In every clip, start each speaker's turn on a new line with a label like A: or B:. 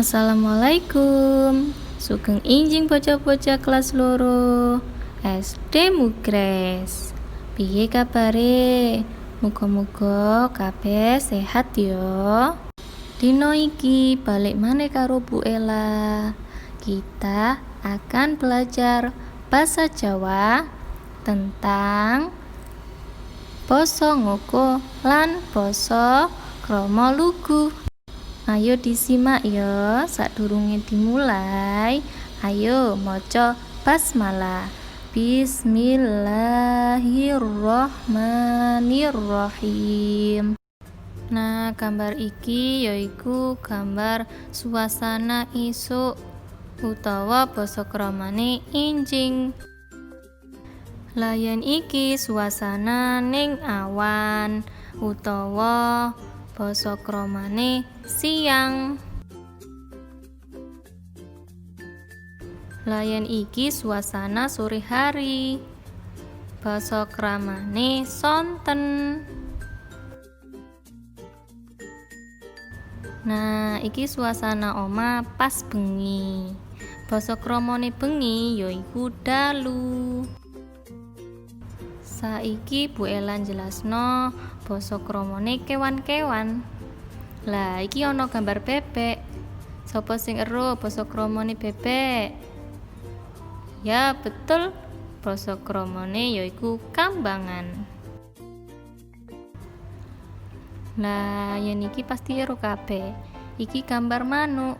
A: Assalamualaikum. Sugeng injing bocah-bocah kelas loro SD Mugres. Piye kabare? Muga-muga kabeh sehat ya. Dino iki balik maneh karo Bu Ella. Kita akan belajar bahasa Jawa tentang basa ngoko lan basa krama lugu. Ayo disimak ya, sadurunge dimulai. Ayo maca basmalah. Bismillahirrahmanirrahim. Nah, gambar iki yaiku gambar suasana isuk utawa basa kramane injing. Layan iki suasana ning awan utawa basa kramane siang. Layan iki suasana sore hari. Basa kramane sonten. Nah, iki suasana oma pas bengi. Basa kramane bengi yaiku dalu. Saiki Bu Ella jelasno basa kramane kewan-kewan. Lah, iki ana gambar bebek. Sapa sing ero basa kramane bebek? Ya, betul. Basa kramane yaiku kambangan. Lah, yen iki pasti ero kabeh. Iki gambar manuk.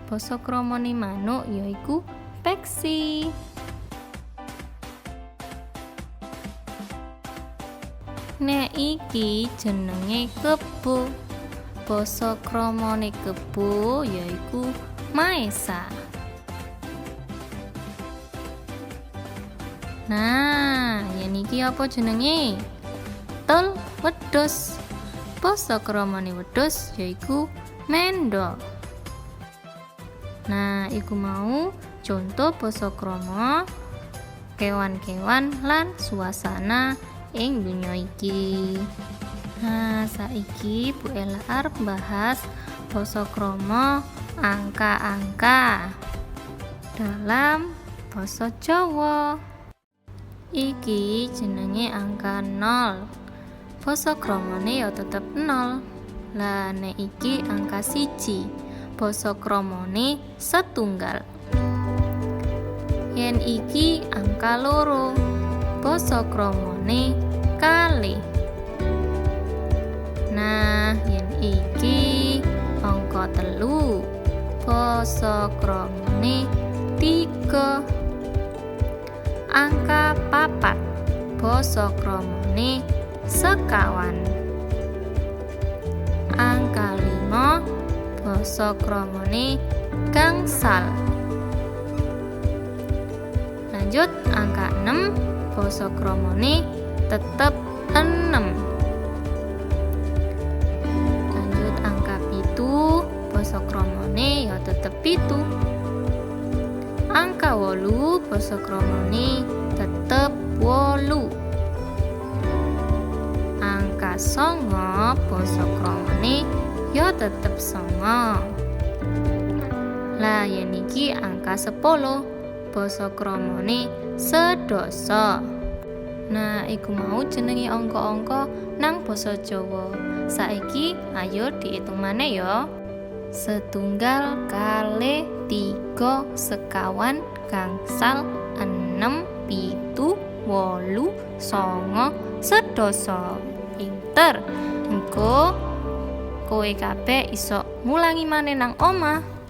A: Basa kramane manuk yaiku peksi. Nek iki jenenge kebo. Basa kramane kebo yaiku maesa. Nah, yen iki apa jenenge? Betul, wedhus. Basa kramane wedhus yaiku mendok. Nah, iku mau contoh basa krama kewan-kewan lan suasana ing dunya iki. Nah, saiki Bu Ella arep bahas basa krama angka-angka dalam basa Jawa. Iki jenenge angka 0. Basa kramane ya tetep 0. Lah nek iki angka 1. Basa kramane setunggal. Yen iki angka 2. Basa kramane kalih. Nah, yen iki angka 3. Basa kramane 3. Angka 4. Basa kramane sekawan. Angka 5. Basa kramane gangsal. Lanjut angka 6. Basa kramane tetep 6. Lanjut angka 7. Basa kramane ya tetep 7. Angka 8. Basa kramane tetep 8. Angka 9. Basa kramane ya tetep 9. Lah yen iki angka 10. Basa kramane sedasa. Nah, iku mau jenenge angka-angka nang basa Jawa. Saiki ayo diitung maneh ya. Setunggal, kalih, 3, sekawan, gangsal, 6, 7, 8, 9, sedasa. Pinter. Engko kowe kabeh iso mulangi maneh nang omah.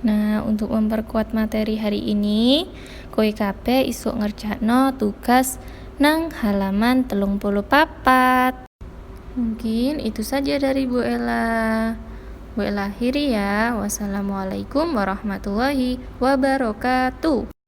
A: Nah, untuk memperkuat materi hari ini, kowe kabeh iso ngerjakno tugas nang halaman 34. Mungkin itu saja dari Bu Ella. Bu Ella akhiri ya. Wassalamualaikum warahmatullahi wabarakatuh.